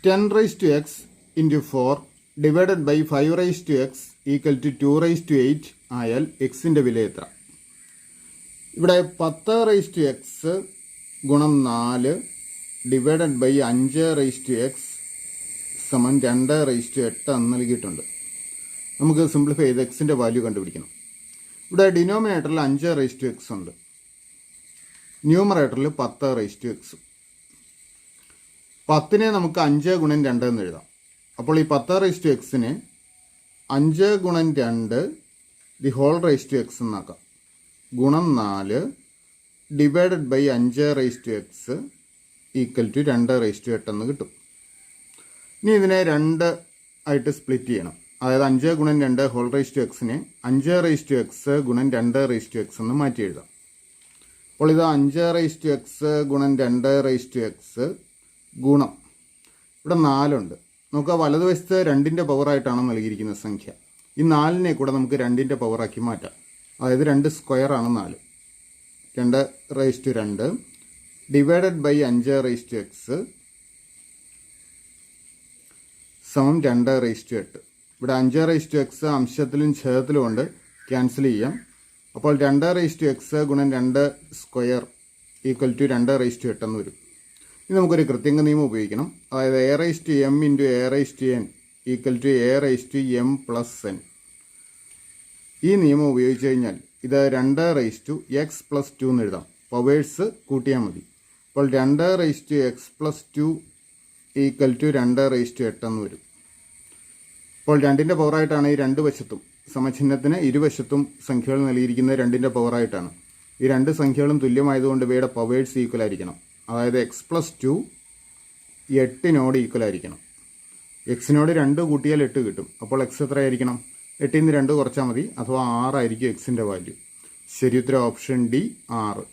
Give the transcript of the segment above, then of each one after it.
10 raised to x into 4 divided by 5 raised to x equal to 2 raised to 8 ആയാൽ എക്സിൻ്റെ വില എത്ര? ഇവിടെ 10 raised to x ഗുണം 4 divided by 5 raised to x സമം 2 raised to 8 എന്ന് നൽകിയിട്ടുണ്ട്. നമുക്ക് സിംപ്ലിഫൈ ചെയ്ത് എക്സിൻ്റെ വാല്യൂ കണ്ടുപിടിക്കണം. ഇവിടെ ഡിനോമിനേറ്ററിൽ 5 raised to x ഉണ്ട്, ന്യൂമറേറ്ററിൽ 10 raised to x. 10നെ നമുക്ക് 5 ഗുണം 2 എന്ന് എഴുതാം. അപ്പോൾ ഈ 10 raised to x-നെ 5 ഗുണം 2 the whole raised to x എന്നാക്കാം. ഗുണം 4 divided by 5 raised to x equal to 2 raised to 8 എന്ന് കിട്ടും. ഇനി ഇതിനെ 2 ആയിട്ട് സ്പ്ലിറ്റ് ചെയ്യണം. അതായത് 5 ഗുണം 2 ഹോൾ raised to x-നെ 5 raised to x ഗുണം 2 raised to x എന്ന് മാറ്റി എഴുതാം. അപ്പോൾ ഇത് 5 raised to x ഗുണം 2 raised to x ഗുണം ഇവിടെ 4 ഉണ്ട്. നമുക്ക് വലതുവശത്ത് 2ൻ്റെ പവറായിട്ടാണ് നൽകിയിരിക്കുന്ന സംഖ്യ. ഈ 4നെ കൂടെ നമുക്ക് 2ൻ്റെ പവറാക്കി മാറ്റാം. അതായത് 2 സ്ക്വയറാണ് 4. 2 raised to 2 divided by 5 raised to x സമം 2 raised to 8. ഇവിടെ 5 raised to x അംശത്തിലും ഛേദത്തിലും ഉണ്ട്, ക്യാൻസൽ ചെയ്യാം. അപ്പോൾ 2 raised to x ഗുണം 2 square equal to 2 raised to 8 എന്ന് വരും. ഇനി നമുക്കൊരു കൃത്യങ്ക നിയമം ഉപയോഗിക്കണം. അതായത് a raised to m into a raised to n equal to a raised to m plus n. ഈ നിയമം ഉപയോഗിച്ച് കഴിഞ്ഞാൽ ഇത് 2 raised to x പ്ലസ് 2 എന്ന് എഴുതാം. പവേഴ്സ് കൂട്ടിയാൽ മതി. അപ്പോൾ 2 raised to x plus 2 equal to 2 raised to 8 എന്ന് വരും. അപ്പോൾ 2ൻ്റെ പവറായിട്ടാണ് ഈ 2 വശത്തും, സമചിഹ്നത്തിന് ഇരുവശത്തും സംഖ്യകൾ നൽകിയിരിക്കുന്നത് 2ൻ്റെ പവറായിട്ടാണ്. ഈ 2 സംഖ്യകളും തുല്യമായതുകൊണ്ട് ഇവയുടെ പവേഴ്സ് ഈക്വൽ ആയിരിക്കണം. അതായത് എക്സ് പ്ലസ് 2 8നോട് ഈക്വൽ ആയിരിക്കണം. എക്സിനോട് 2 കൂട്ടിയാൽ 8 കിട്ടും. അപ്പോൾ എക്സ് എത്രയായിരിക്കണം? 8ൽ നിന്ന് 2 കുറച്ചാൽ മതി, അഥവാ 6 ആയിരിക്കും എക്സിൻ്റെ വാല്യൂ. ശരി ഉത്തരം ഓപ്ഷൻ ഡി 6.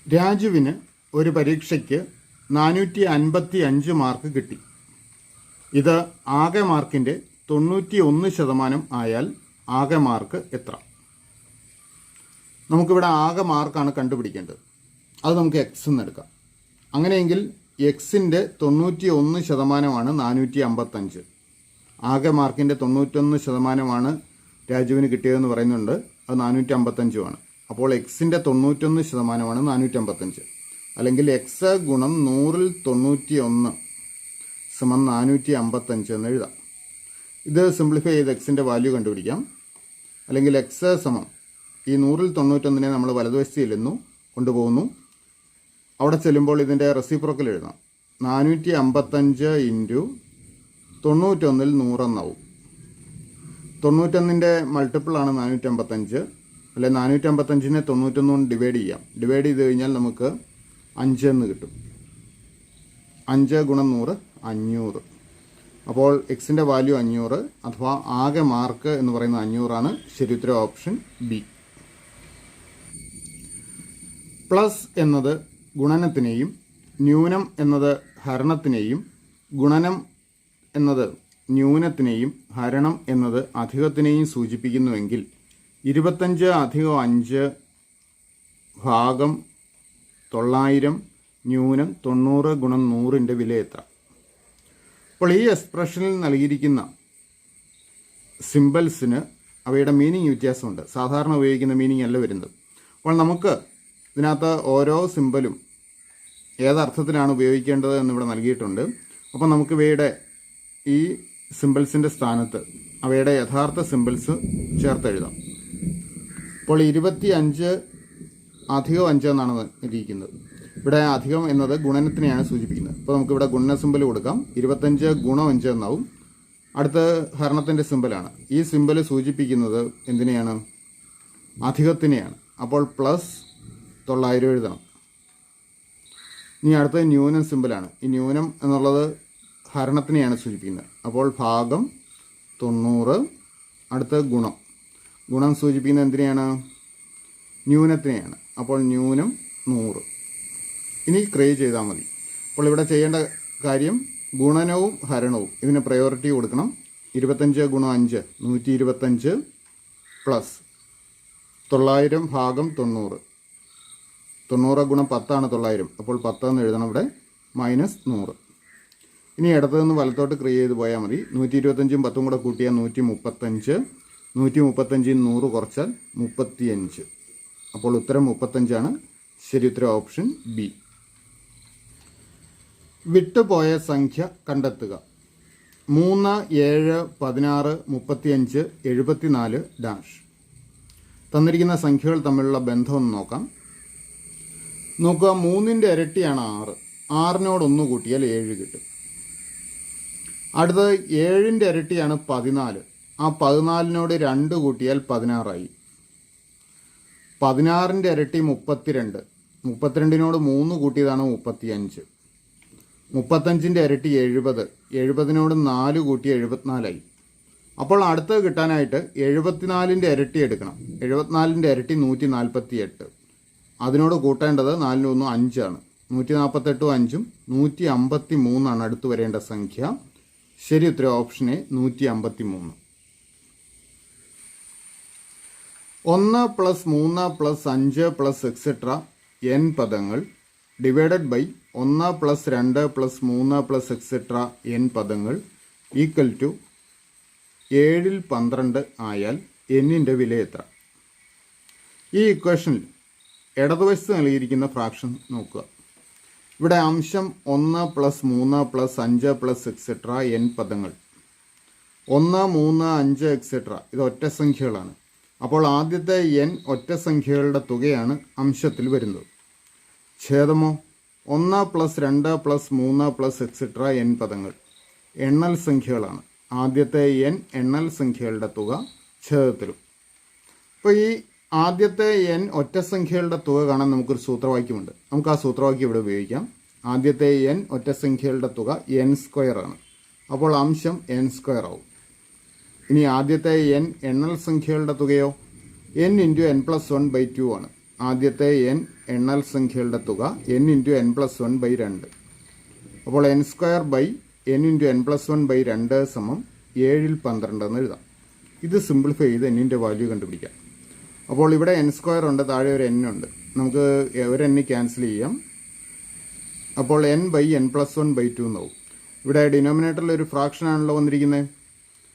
രാജുവിന് ഒരു പരീക്ഷയ്ക്ക് 455 മാർക്ക് കിട്ടി. ഇത് ആകെ മാർക്കിൻ്റെ 91% ആയാൽ ആകെ മാർക്ക് എത്ര? നമുക്കിവിടെ ആകെ മാർക്കാണ് കണ്ടുപിടിക്കേണ്ടത്. അത് നമുക്ക് എക്സ് എന്ന് എടുക്കാം. അങ്ങനെയെങ്കിൽ എക്സിൻ്റെ 91%ആണ് 455. ആകെ മാർക്കിൻ്റെ 91%ആണ് രാജുവിന് കിട്ടിയതെന്ന് പറയുന്നുണ്ട്. അത് 455ആണ്. അപ്പോൾ എക്സിൻ്റെ 91%ആണ് 455. അല്ലെങ്കിൽ എക്സ് ഗുണം 100ൽ 91 സമം 455 എന്ന് എഴുതാം. ഇത് സിംപ്ലിഫൈ ചെയ്ത് എക്സിൻ്റെ വാല്യൂ കണ്ടുപിടിക്കാം. അല്ലെങ്കിൽ എക്സ് സമം ഈ 100ൽ 91നെ നമ്മൾ വലതുവശത്ത് ചെല്ലുന്നു, കൊണ്ടുപോകുന്നു. അവിടെ ചെല്ലുമ്പോൾ ഇതിൻ്റെ റെസിപ്രോക്കൽ എഴുതാം. 455 ഇൻറ്റു 91ൽ 100 എന്നാവും. 91ൻ്റെ മൾട്ടിപ്പിളാണ് 455. അല്ലെ 455നെ 91 കൊണ്ട് ഡിവൈഡ് ചെയ്യാം. ഡിവൈഡ് ചെയ്ത് കഴിഞ്ഞാൽ നമുക്ക് 5 എന്ന് കിട്ടും. 5 ഗുണം 100 500. അപ്പോൾ എക്സിൻ്റെ വാല്യൂ 500, അഥവാ ആകെ മാർക്ക് എന്ന് പറയുന്നത് 500 ആണ്. ശരി ഉത്തരം ഓപ്ഷൻ ബി. പ്ലസ് എന്നത് ഗുണനത്തിനെയും ന്യൂനം എന്നത് ഹരണത്തിനെയും ഗുണനം എന്നത് ന്യൂനത്തിനെയും ഹരണം എന്നത് അധികത്തിനെയും സൂചിപ്പിക്കുന്നുവെങ്കിൽ 25 അധികം 5 ഭാഗം 900 ന്യൂനം 90 ഗുണം 100ൻ്റെ വില എത്ര? അപ്പോൾ ഈ എക്സ്പ്രഷനിൽ നൽകിയിരിക്കുന്ന സിംബൽസിന് അവയുടെ മീനിങ് വ്യത്യാസമുണ്ട്. സാധാരണ ഉപയോഗിക്കുന്ന മീനിങ് അല്ല വരുന്നത്. അപ്പോൾ നമുക്ക് ഇതിനകത്ത് ഓരോ സിംബലും ഏതർത്ഥത്തിലാണ് ഉപയോഗിക്കേണ്ടത് എന്നിവിടെ നൽകിയിട്ടുണ്ട്. അപ്പോൾ നമുക്ക് ഇവയുടെ ഈ സിംബൽസിൻ്റെ സ്ഥാനത്ത് അവയുടെ യഥാർത്ഥ സിംബൽസ് ചേർത്തെഴുതാം. അപ്പോൾ 25 അധികം 5 എന്നാണ് ഇരിക്കുന്നത്. ഇവിടെ അധികം എന്നത് ഗുണനത്തിനെയാണ് സൂചിപ്പിക്കുന്നത്. അപ്പോൾ നമുക്കിവിടെ ഗുണന സിംബൽ കൊടുക്കാം. 25 ഗുണം 5 എന്നാവും. അടുത്ത ഹരണത്തിൻ്റെ സിംബലാണ്. ഈ സിംബൽ സൂചിപ്പിക്കുന്നത് എന്തിനെയാണ്? അധികത്തിനെയാണ്. അപ്പോൾ പ്ലസ് 900 എഴുതണം. ഇനി അടുത്ത ന്യൂനം സിംബലാണ്. ഈ ന്യൂനം എന്നുള്ളത് ഹരണത്തിനെയാണ് സൂചിപ്പിക്കുന്നത്. അപ്പോൾ ഭാഗം 90. അടുത്ത ഗുണം. ഗുണം സൂചിപ്പിക്കുന്നത് എന്തിനെയാണ്? ന്യൂനത്തിനെയാണ്. അപ്പോൾ ന്യൂനം 100. ഇനി ക്രിയ ചെയ്താൽ മതി. അപ്പോൾ ഇവിടെ ചെയ്യേണ്ട കാര്യം ഗുണനവും ഹരണവും ഇതിന് പ്രയോറിറ്റി കൊടുക്കണം. 25 ഗുണം 5 125 പ്ലസ് 900 ഭാഗം 90. 90 ഗുണം 10 ആണ് 900. അപ്പോൾ 10 എന്ന് എഴുതണം ഇവിടെ. -100. ഇനി ഇടത്തു നിന്ന് വലത്തോട്ട് ക്രിയ ചെയ്ത് പോയാൽ മതി. 125ഉം 10ഉം കൂടെ കൂട്ടിയാൽ 135. 135ൽ 100 കുറച്ചാൽ 35. അപ്പോൾ ഉത്തരം 35ആണ്. ശരി ഉത്തരം ഓപ്ഷൻ ബി. വിട്ടുപോയ സംഖ്യ കണ്ടെത്തുക. 3, 7, 16, 35, 74 ഡാഷ്. തന്നിരിക്കുന്ന സംഖ്യകൾ തമ്മിലുള്ള ബന്ധം ഒന്ന് നോക്കാം. നോക്കുക, 3ൻ്റെ ഇരട്ടിയാണ് 6. 6നോട് 1 കൂട്ടിയാൽ 7 കിട്ടും. അടുത്തത് 7ൻ്റെ ഇരട്ടിയാണ് 14. ആ 14നോട് 2 കൂട്ടിയാൽ 16 ആയി. 16ൻ്റെ ഇരട്ടി 32. 32നോട് 3 കൂട്ടിയതാണ് 35. 35ൻ്റെ ഇരട്ടി 70. 70നോട് 4 കൂട്ടി 74 ആയി. അപ്പോൾ അടുത്തത് കിട്ടാനായിട്ട് 74ൻ്റെ ഇരട്ടി എടുക്കണം. 74ൻ്റെ ഇരട്ടി 148. അതിനോട് കൂട്ടേണ്ടത് 4 1 5 ആണ്. 148ഉം 5ഉം 153 അടുത്ത് വരേണ്ട സംഖ്യ. ശരി ഉത്തരം ഓപ്ഷൻ എ 153. 1 + 3 + 5 + എക്സെട്ര n പദങ്ങൾ ഡിവൈഡഡ് ബൈ 1 + 2 + 3 + എക്സെട്ര n പദങ്ങൾ ഈക്വൽ ടു 7ൽ 12 ആയാൽ എന്നിൻ്റെ വില എത്ര? ഈ ഇക്വേഷനിൽ ഇടതുവശത്ത് നൽകിയിരിക്കുന്ന ഫ്രാക്ഷൻ നോക്കുക. ഇവിടെ അംശം 1 + 3 + 5 + എക്സെട്ര n പദങ്ങൾ 1, 3, 5 എക്സെട്ര ഇത് ഒറ്റ സംഖ്യകളാണ്. അപ്പോൾ ആദ്യത്തെ n ഒറ്റ സംഖ്യകളുടെ തുകയാണ് അംശത്തിൽ വരുന്നത്. ഛേദമോ 1 + 2 + 3 + എക്സെട്ര n പദങ്ങൾ എണ്ണൽ സംഖ്യകളാണ്. ആദ്യത്തെ n എണ്ണൽ സംഖ്യകളുടെ തുക ഛേദത്തിലും. അപ്പോൾ ഈ ആദ്യത്തെ n ഒറ്റ സംഖ്യകളുടെ തുക കാണാൻ നമുക്കൊരു സൂത്രവാക്യമുണ്ട്. നമുക്ക് ആ സൂത്രവാക്യം ഇവിടെ ഉപയോഗിക്കാം. ആദ്യത്തെ n ഒറ്റ സംഖ്യകളുടെ തുക n² ആണ്. അപ്പോൾ അംശം n² ആവും. ഇനി ആദ്യത്തെ n എണ്ണൽ സംഖ്യകളുടെ തുകയോ n × n+1/2 ആണ്. ആദ്യത്തെ n എണ്ണൽ സംഖ്യകളുടെ തുക n × n+1/2. അപ്പോൾ n² n × n+1/2 സമം 7ൽ 12 എന്ന് എഴുതാം. ഇത് സിംപ്ലിഫൈ ചെയ്ത് എന്നിൻ്റെ വാല്യൂ കണ്ടുപിടിക്കാം. അപ്പോൾ ഇവിടെ n² ഉണ്ട്, താഴെ ഒരു n ഉണ്ട്. നമുക്ക് ഒരു n ക്യാൻസൽ ചെയ്യാം. അപ്പോൾ n/n+1/2 എന്നാവും. ഇവിടെ ഡിനോമിനേറ്ററിൽ ഒരു ഫ്രാക്ഷൻ ആണല്ലോ വന്നിരിക്കുന്നത്.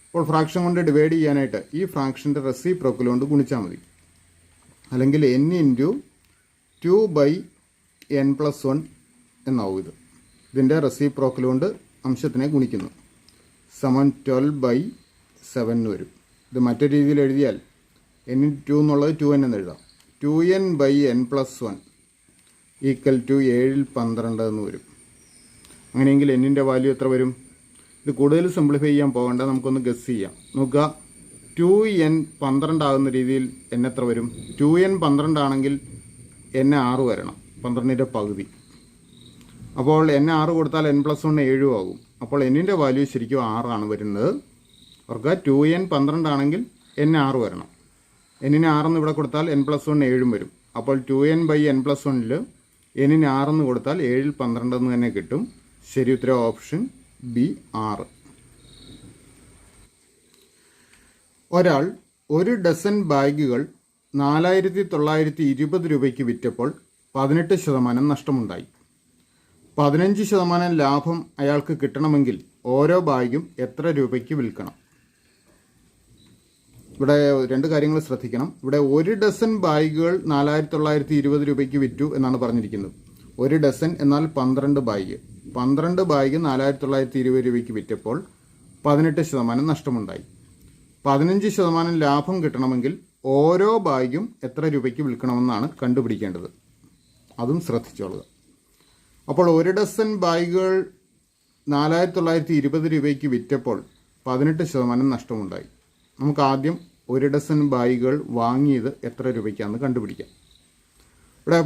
അപ്പോൾ ഫ്രാക്ഷൻ കൊണ്ട് ഡിവൈഡ് ചെയ്യാനായിട്ട് ഈ ഫ്രാക്ഷൻ്റെ റെസിപ്രോക്കൽ കൊണ്ട് ഗുണിച്ചാൽ മതി. അല്ലെങ്കിൽ n × 2/n+1 എന്നാവും. ഇതിൻ്റെ റെസിപ്രോക്കൽ കൊണ്ട് അംശത്തിനെ ഗുണിക്കുന്നു. സമം 12/7 വരും. ഇത് മറ്റൊരു രീതിയിൽ എഴുതിയാൽ n × 2 എന്നുള്ളത് 2n എന്ന് എഴുതാം. 2n/n+1 ഈക്വൽ ടു 7ൽ 12 എന്ന് വരും. അങ്ങനെയെങ്കിൽ എന്നിൻ്റെ വാല്യൂ എത്ര വരും? ഇത് കൂടുതൽ സിംപ്ലിഫൈ ചെയ്യാൻ പോകേണ്ട, നമുക്കൊന്ന് ഗസ് ചെയ്യാം. നോക്കുക, 2n 12 ആകുന്ന രീതിയിൽ n എത്ര വരും? 2n 12 ആണെങ്കിൽ n 6 വരണം, 12ൻ്റെ പകുതി. അപ്പോൾ n 6 കൊടുത്താൽ n+1 7 ആകും. അപ്പോൾ എന്നിൻ്റെ വാല്യൂ ശരിക്കും 6 ആണ് വരുന്നത്. ഓർക്കുക, 2n 12 ആണെങ്കിൽ n 6 വരണം. n-ന് 6 എന്ന് ഇവിടെ കൊടുത്താൽ n+1 7 വരും. അപ്പോൾ 2n/n+1ൽ n-ന് 6 എന്ന് കൊടുത്താൽ 7ൽ 12 എന്ന് തന്നെ കിട്ടും. ശരി ഉത്തരം ഓപ്ഷൻ ബി 6. ഒരാൾ 1 ഡസൻ ബാഗുകൾ 4920 രൂപയ്ക്ക് വിറ്റപ്പോൾ 18% നഷ്ടമുണ്ടായി. 15% ലാഭം അയാൾക്ക് കിട്ടണമെങ്കിൽ ഓരോ ബാഗും എത്ര രൂപയ്ക്ക് വിൽക്കണം? ഇവിടെ രണ്ട് കാര്യങ്ങൾ ശ്രദ്ധിക്കണം. ഇവിടെ 1 ഡസൻ ബാഗുകൾ 4920 രൂപയ്ക്ക് വിറ്റു എന്നാണ് പറഞ്ഞിരിക്കുന്നത്. 1 ഡസൻ എന്നാൽ 12 ബാഗ്. 12 ബാഗ് 4920 രൂപയ്ക്ക് വിറ്റപ്പോൾ 18% നഷ്ടമുണ്ടായി. 15% ലാഭം കിട്ടണമെങ്കിൽ ഓരോ ബാഗും എത്ര രൂപയ്ക്ക് വിൽക്കണമെന്നാണ് കണ്ടുപിടിക്കേണ്ടത്. അതും ശ്രദ്ധിച്ചോളുക. അപ്പോൾ 1 ഡസൻ ബാഗുകൾ 4920 രൂപയ്ക്ക് വിറ്റപ്പോൾ 18% നഷ്ടമുണ്ടായി. നമുക്ക് ആദ്യം 1 ഡസൻ ബാഗുകൾ വാങ്ങിയത് എത്ര രൂപയ്ക്കാണെന്ന് കണ്ടുപിടിക്കാം. ഇവിടെ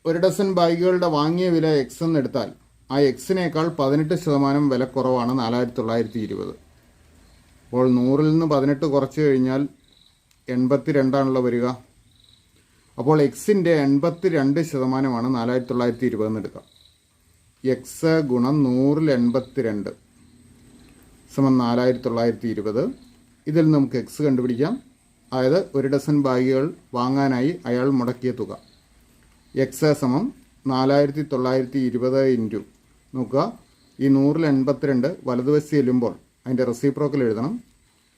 1 ഡസൻ ബാഗുകളുടെ വാങ്ങിയ വില എക്സ് എന്നെടുത്താൽ ആ എക്സിനേക്കാൾ 18% വില കുറവാണ് 4920. അപ്പോൾ 100ൽ നിന്ന് 18 കുറച്ച് കഴിഞ്ഞാൽ 82 ആണല്ലോ വരിക. അപ്പോൾ എക്സിൻ്റെ 82% 4920 എന്ന് എടുക്കാം. എക്സ് ഗുണം 100ൽ 82 സമം 4920. ഇതിൽ നമുക്ക് എക്സ് കണ്ടുപിടിക്കാം. അതായത് 1 ഡസൻ ബാഗുകൾ വാങ്ങാനായി അയാൾ മുടക്കിയ തുക. എക്സ് സമം 4920 ഇൻറ്റു നോക്കുക, ഈ 100-82 വലതുവശത്ത് ചെല്ലുമ്പോൾ അതിൻ്റെ റെസിപ്രോക്കൽ എഴുതണം.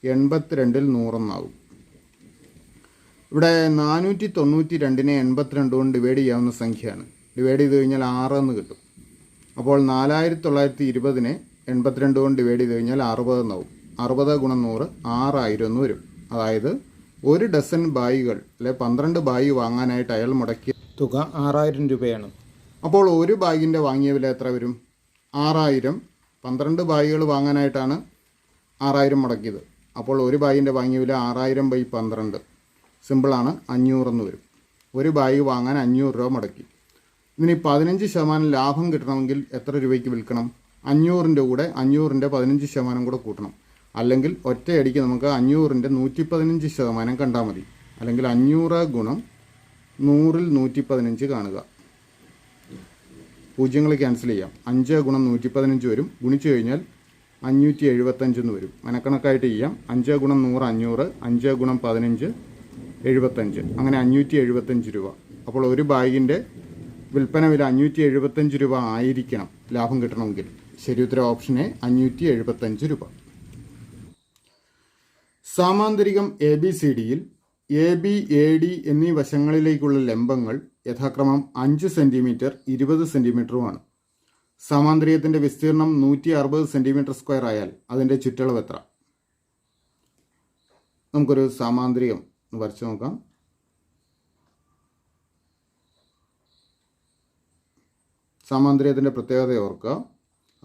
82-ൽ 100 എന്നാകും. ഇവിടെ 492നെ 82 കൊണ്ട് ഡിവൈഡ് ചെയ്യാവുന്ന സംഖ്യയാണ്. ഡിവൈഡ് ചെയ്ത് കഴിഞ്ഞാൽ 6 എന്ന് കിട്ടും. അപ്പോൾ 4920നെ 82 കൊണ്ട് ഡിവൈഡ് ചെയ്ത് കഴിഞ്ഞാൽ 60 എന്നാവും. 60 ഗുണം 100 6000 എന്ന് വരും. അതായത് ഒരു ഡസൻ ബായികൾ അല്ലെ 12 ബായി വാങ്ങാനായിട്ട് അയാൾ മുടക്കിയ തുക 6000 രൂപയാണ്. അപ്പോൾ ഒരു ബാഗിൻ്റെ വാങ്ങിയ വില എത്ര വരും? 6000. 12 ബാഗുകൾ വാങ്ങാനായിട്ടാണ് 6000 മുടക്കിയത്. അപ്പോൾ ഒരു ബാഗിൻ്റെ വാങ്ങിയ വില 6000/12 സിമ്പിളാണ്, 500 എന്ന് വരും. ഒരു ബാഗ് വാങ്ങാൻ 500 രൂപ മുടക്കി. ഇതിന് 15% ലാഭം കിട്ടണമെങ്കിൽ എത്ര രൂപയ്ക്ക് വിൽക്കണം? 500ൻ്റെ കൂടെ 500ൻ്റെ 15% കൂടെ കൂട്ടണം. അല്ലെങ്കിൽ ഒറ്റയടിക്ക് നമുക്ക് 500ൻ്റെ 115% കണ്ടാൽ മതി. അല്ലെങ്കിൽ 500 ഗുണം 100ൽ 115 കാണുക. പൂജ്യങ്ങൾ ക്യാൻസൽ ചെയ്യാം. 5 ഗുണം 115 വരും. ഗുണിച്ചു കഴിഞ്ഞാൽ 575 എന്ന് വരും. മനക്കണക്കായിട്ട് ചെയ്യാം. 5 ഗുണം 100 500, 5 ഗുണം 15 75, അങ്ങനെ 575 രൂപ. അപ്പോൾ ഒരു ബാഗിൻ്റെ വിൽപ്പന വില 575 രൂപ ആയിരിക്കണം ലാഭം കിട്ടണമെങ്കിൽ. ശരി ഉത്തരം ഓപ്ഷൻ എ, 575 രൂപ. സാമാന്തരികം ABCDയിൽ AB AD എന്നീ വശങ്ങളിലേക്കുള്ള ലംബങ്ങൾ യഥാക്രമം 5 സെൻറ്റിമീറ്റർ 20 സെൻറ്റിമീറ്ററുമാണ്. സാമാന്തരികത്തിൻ്റെ വിസ്തീർണം 160 സെൻറ്റിമീറ്റർ സ്ക്വയർ ആയാൽ അതിൻ്റെ ചുറ്റളവ് എത്ര? നമുക്കൊരു സാമാന്തരികം വരച്ച് നോക്കാം. സാമാന്തരികത്തിൻ്റെ പ്രത്യേകത ഓർക്കുക,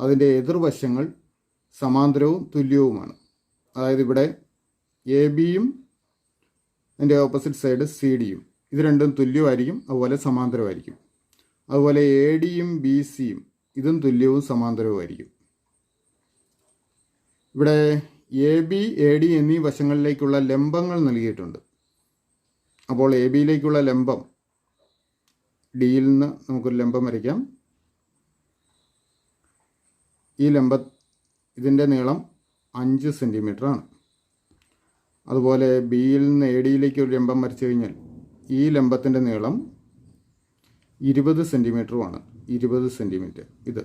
അതിൻ്റെ എതിർവശങ്ങൾ സമാന്തരവും തുല്യവുമാണ്. അതായത് ഇവിടെ ABയും അതിൻ്റെ ഓപ്പോസിറ്റ് സൈഡ് CD-യും ഇത് രണ്ടും തുല്യമായിരിക്കും, അതുപോലെ സമാന്തരമായിരിക്കും. അതുപോലെ ADയും BCയും ഇതും തുല്യവും സമാന്തരവുമായിരിക്കും. ഇവിടെ AB AD എന്നീ വശങ്ങളിലേക്കുള്ള ലംബങ്ങൾ നൽകിയിട്ടുണ്ട്. അപ്പോൾ ABയിലേക്കുള്ള ലംബം ഡിയിൽ നിന്ന് നമുക്കൊരു ലംബം വരയ്ക്കാം. ഈ ഇതിൻ്റെ നീളം 5 സെൻറ്റിമീറ്റർ ആണ്. അതുപോലെ ബിയിൽ നിന്ന് ADയിലേക്ക് ഒരു ലംബം വരച്ചു കഴിഞ്ഞാൽ ഈ ലംബത്തിൻ്റെ നീളം 20 സെൻറ്റിമീറ്ററുമാണ്. 20 സെൻറ്റിമീറ്റർ ഇത്.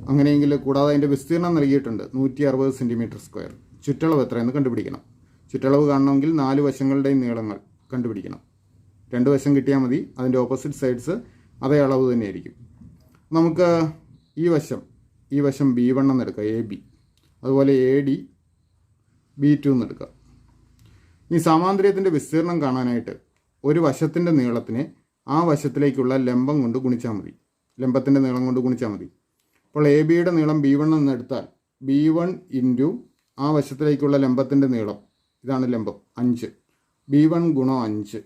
അങ്ങനെയെങ്കിൽ കൂടാതെ അതിൻ്റെ വിസ്തീർണം നൽകിയിട്ടുണ്ട് 160 സെൻറ്റിമീറ്റർ സ്ക്വയർ. ചുറ്റളവ് എത്രയെന്ന് കണ്ടുപിടിക്കണം. ചുറ്റളവ് കാണണമെങ്കിൽ 4 വശങ്ങളുടെയും നീളങ്ങൾ കണ്ടുപിടിക്കണം. 2 വശം കിട്ടിയാൽ മതി. അതിൻ്റെ ഓപ്പോസിറ്റ് സൈഡ്സ് അതേ അളവ് തന്നെയായിരിക്കും. നമുക്ക് ഈ വശം B1 എന്നെടുക്കാം, AB. അതുപോലെ AD B2 എന്നെടുക്കാം. ഈ സാമാന്തരികത്തിൻ്റെ വിസ്തീർണം കാണാനായിട്ട് ഒരു വശത്തിൻ്റെ നീളത്തിനെ ആ വശത്തിലേക്കുള്ള ലംബം കൊണ്ട് ഗുണിച്ചാൽ മതി. ലംബത്തിൻ്റെ നീളം കൊണ്ട് ഗുണിച്ചാൽ മതി. അപ്പോൾ ABയുടെ നീളം B1 എന്നെടുത്താൽ B1 ഇൻറ്റു ആ വശത്തിലേക്കുള്ള ലംബത്തിൻ്റെ നീളം, ഇതാണ് ലംബം 5, B1 ഗുണം 5,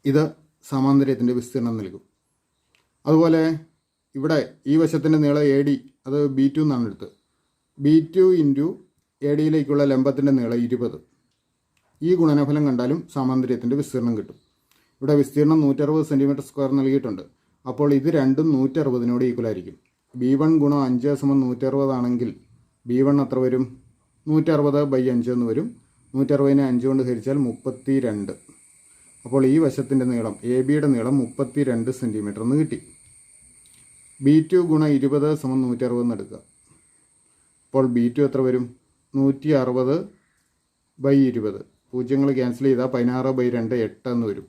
ഇത് സമാന്തരികത്തിൻ്റെ വിസ്തീർണം നൽകും. അതുപോലെ ഇവിടെ ഈ വശത്തിൻ്റെ നീളം AD, അത് B2 എന്നാണ് എടുത്തത്. B2 ഇൻറ്റു ADയിലേക്കുള്ള ലംബത്തിൻ്റെ നീളം 20. ഈ ഗുണനഫലം കണ്ടാലും സാമാന്തരികത്തിൻ്റെ വിസ്തീർണം കിട്ടും. ഇവിടെ വിസ്തീർണം 160 സെൻറ്റിമീറ്റർ സ്ക്വയർ നൽകിയിട്ടുണ്ട്. അപ്പോൾ ഇത് രണ്ടും 160നോട് ഈക്വലായിരിക്കും. B1 ഗുണം 5 സമം 160 ആണെങ്കിൽ B1 എത്ര വരും? 160/5 എന്ന് വരും. 160നെ 5 കൊണ്ട് ഹരിച്ചാൽ 32. അപ്പോൾ ഈ വശത്തിൻ്റെ നീളം ABയുടെ നീളം 32 സെൻറ്റിമീറ്റർ എന്ന് കിട്ടി. B2 ഗുണം 20 സമം 160 എന്ന് എടുക്കുക. അപ്പോൾ B2 എത്ര വരും? 160/20. പൂജ്യങ്ങൾ ക്യാൻസൽ ചെയ്താൽ 16/2 8 എന്ന് വരും.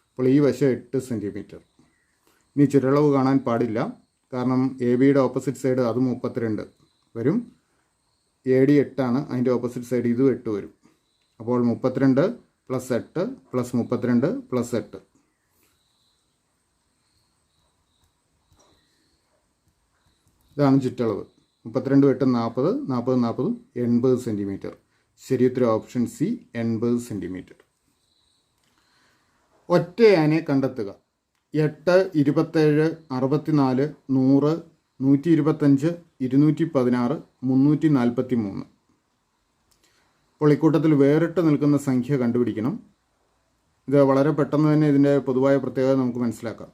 അപ്പോൾ ഈ വശം 8 സെൻറ്റിമീറ്റർ. ഇനി ചുറ്റളവ് കാണാൻ പാടില്ല, കാരണം ABയുടെ ഓപ്പോസിറ്റ് സൈഡ് അത് 32 വരും. AD 8 ആണ്, അതിൻ്റെ ഓപ്പോസിറ്റ് സൈഡ് ഇതും 8 വരും. അപ്പോൾ 32 + 8 + 32 + 8. ഇതാണ് ചുറ്റളവ്. 32 8 40, 40 40 80 സെൻറ്റിമീറ്റർ. ശരി ഉത്തരം ഓപ്ഷൻ സി, 80 സെൻറ്റിമീറ്റർ. ഒറ്റയാനെ കണ്ടെത്തുക. 8, 27, 64, 100, 125, 216, 343. അപ്പോൾ ഇക്കൂട്ടത്തിൽ വേറിട്ട് നിൽക്കുന്ന സംഖ്യ കണ്ടുപിടിക്കണം. ഇത് വളരെ പെട്ടെന്ന് തന്നെ ഇതിൻ്റെ പൊതുവായ പ്രത്യേകത നമുക്ക് മനസ്സിലാക്കാം.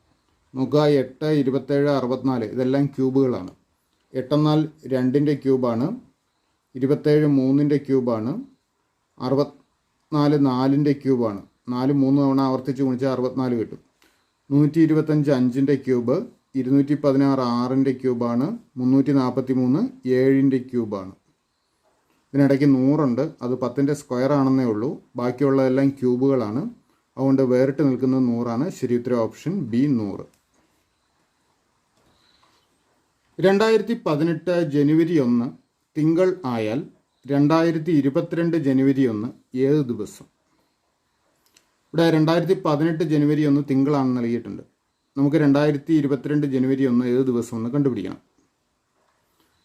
നോക്കുക, 8, 27, 64 ഇതെല്ലാം ക്യൂബുകളാണ്. 8 എന്നാൽ 2ൻ്റെ ക്യൂബാണ്, 27 3ൻ്റെ ക്യൂബാണ്, 64 4ൻ്റെ ക്യൂബാണ്. 4 3 തവണ ആവർത്തിച്ച് ഗുണിച്ചാൽ 64 കിട്ടും. 125 5ൻ്റെ ക്യൂബ്, 216 6ൻ്റെ ക്യൂബാണ്, 343 7ൻ്റെ ക്യൂബാണ്. ഇതിനിടയ്ക്ക് 100 ഉണ്ട്, അത് 10ൻ്റെ സ്ക്വയർ ആണെന്നേ ഉള്ളൂ. ബാക്കിയുള്ളതെല്ലാം ക്യൂബുകളാണ്. അതുകൊണ്ട് വേറിട്ട് നിൽക്കുന്നത് 100 ആണ്. ശരി ഉത്തരം ഓപ്ഷൻ ബി 100. 2018 ജനുവരി 1 തിങ്കൾ ആയാൽ 2022 ജനുവരി 1 ഏത് ദിവസം? ഇവിടെ 2018 ജനുവരി 1 തിങ്കളാണെന്ന് നൽകിയിട്ടുണ്ട്. നമുക്ക് 2022 ജനുവരി 1 ഏത് ദിവസം എന്ന് കണ്ടുപിടിക്കണം.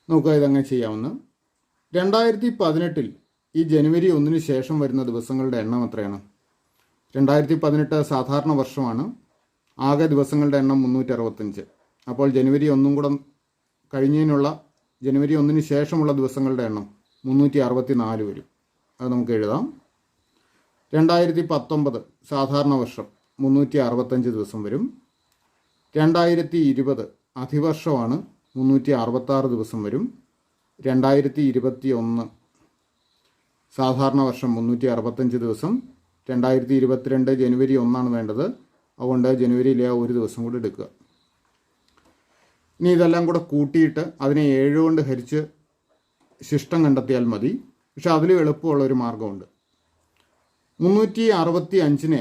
നമുക്ക് ഇതങ്ങനെ ചെയ്യാവുന്ന. 2018 ഈ ജനുവരി 1 ശേഷം വരുന്ന ദിവസങ്ങളുടെ എണ്ണം എത്രയാണ്? 2018 സാധാരണ വർഷമാണ്. ആകെ ദിവസങ്ങളുടെ എണ്ണം 365. അപ്പോൾ ജനുവരി 1 കൂടെ കഴിഞ്ഞതിനുള്ള ജനുവരി 1 ശേഷമുള്ള ദിവസങ്ങളുടെ എണ്ണം 364 വരും. അത് നമുക്ക് എഴുതാം. 2019 സാധാരണ വർഷം 365 ദിവസം വരും. 2020 അതിവർഷമാണ്, 366 ദിവസം വരും. 2021 സാധാരണ വർഷം 365 ദിവസം. 2022 ജനുവരി 1 വേണ്ടത്. അതുകൊണ്ട് ജനുവരിയിലെ ഒരു ദിവസം കൂടി എടുക്കുക. ഇനി ഇതെല്ലാം കൂടെ കൂട്ടിയിട്ട് അതിനെ 7 കൊണ്ട് ഹരിച്ച് ശിഷ്ടം കണ്ടെത്തിയാൽ മതി. പക്ഷെ അതിലും എളുപ്പമുള്ള ഒരു മാർഗമുണ്ട്. 365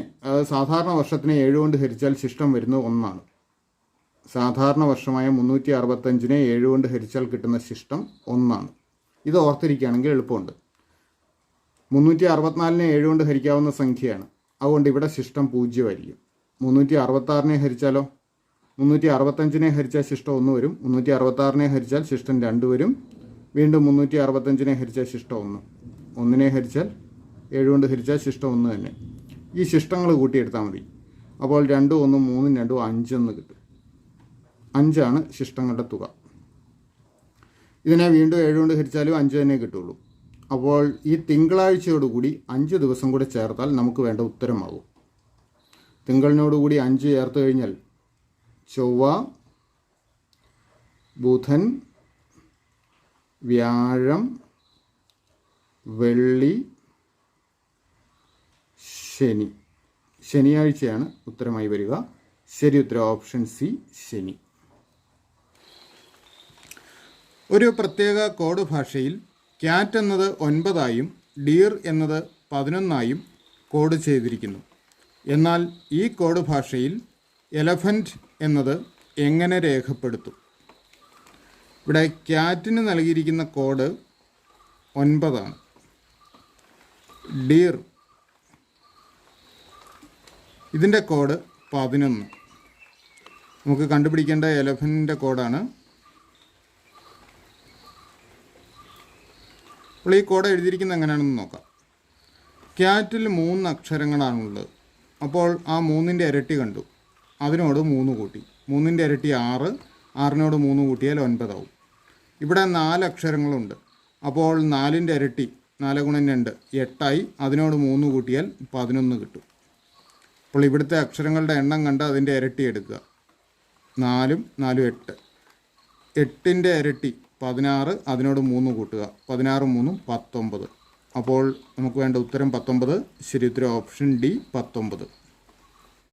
സാധാരണ വർഷത്തിനെ 7 കൊണ്ട് ഹരിച്ചാൽ ശിഷ്ടം വരുന്നത് 1 ആണ്. സാധാരണ വർഷമായ 365 7 കൊണ്ട് ഹരിച്ചാൽ കിട്ടുന്ന ശിഷ്ടം 1 ആണ്. ഇത് ഓർത്തിരിക്കുകയാണെങ്കിൽ എളുപ്പമുണ്ട്. 364 7 കൊണ്ട് ഹരിക്കാവുന്ന സംഖ്യയാണ്. അതുകൊണ്ട് ഇവിടെ ശിഷ്ടം 0 ആയിരിക്കും. 366 ഹരിച്ചാലോ? 365 ഹരിച്ചാൽ ശിഷ്ടം 1 വരും. 366 ഹരിച്ചാൽ ശിഷ്ടം 2 വരും. വീണ്ടും 365 ഹരിച്ചാൽ ശിഷ്ടം 1. 1 ഹരിച്ചാൽ 7 കൊണ്ട് ഹരിച്ചാൽ ശിഷ്ടം 1 തന്നെ. ഈ ശിഷ്ടങ്ങൾ കൂട്ടിയെടുത്താൽ മതി. അപ്പോൾ 2 1 3 2 5 എന്ന് കിട്ടും. 5 ആണ് ശിഷ്ടങ്ങളുടെ തുക. ഇതിനെ വീണ്ടും 7 കൊണ്ട് ഹരിച്ചാലും 5 തന്നെ കിട്ടുള്ളൂ. അപ്പോൾ ഈ തിങ്കളാഴ്ചയോടുകൂടി 5 ദിവസം കൂടെ ചേർത്താൽ നമുക്ക് വേണ്ട ഉത്തരമാകും. തിങ്കളിനോടുകൂടി 5 ചേർത്ത് കഴിഞ്ഞാൽ ചൊവ്വ, ബുധൻ, വ്യാഴം, വെള്ളി, ശനി. ശനിയാഴ്ചയാണ് ഉത്തരമായി വരിക. ശരി ഉത്തരം ഓപ്ഷൻ സി ശനി. ഒരു പ്രത്യേക കോഡ് ഭാഷയിൽ ക്യാറ്റ് എന്നത് 9 ഡിയർ എന്നത് 11 കോഡ് ചെയ്തിരിക്കുന്നു. എന്നാൽ ഈ കോഡ് ഭാഷയിൽ എലഫൻറ്റ് എന്നത് എങ്ങനെ രേഖപ്പെടുത്തും? ഇവിടെ ക്യാറ്റിന് നൽകിയിരിക്കുന്ന കോഡ് 9 ആണ്. ഡിയർ ഇതിൻ്റെ കോഡ് 11. നമുക്ക് കണ്ടുപിടിക്കേണ്ട എലഫൻറ്റിൻ്റെ കോഡാണ്. അപ്പോൾ ഈ കോഡ് എഴുതിയിരിക്കുന്നത് എങ്ങനെയാണെന്ന് നോക്കാം. ക്യാറ്റിൽ 3 അക്ഷരങ്ങളാണുള്ളത്. അപ്പോൾ ആ 3ൻ്റെ ഇരട്ടി കണ്ടു, അതിനോട് 3 കൂട്ടി. 3ൻ്റെ ഇരട്ടി 6, 6നോട് 3 കൂട്ടിയാൽ 9 ആവും. ഇവിടെ 4 അക്ഷരങ്ങളുണ്ട്. അപ്പോൾ 4ൻ്റെ ഇരട്ടി 4 ഗുണം 2 8 അതിനോട് 3 കൂട്ടിയാൽ 11 കിട്ടും. അപ്പോൾ ഇവിടുത്തെ അക്ഷരങ്ങളുടെ എണ്ണം കണ്ട് അതിൻ്റെ ഇരട്ടി എടുക്കുക. 4 4 8. 8ൻ്റെ ഇരട്ടി 16, അതിനോട് 3 കൂട്ടുക. 16 3 19. അപ്പോൾ നമുക്ക് വേണ്ട ഉത്തരം 19. ശരി ഉത്തരം ഓപ്ഷൻ ഡി 19.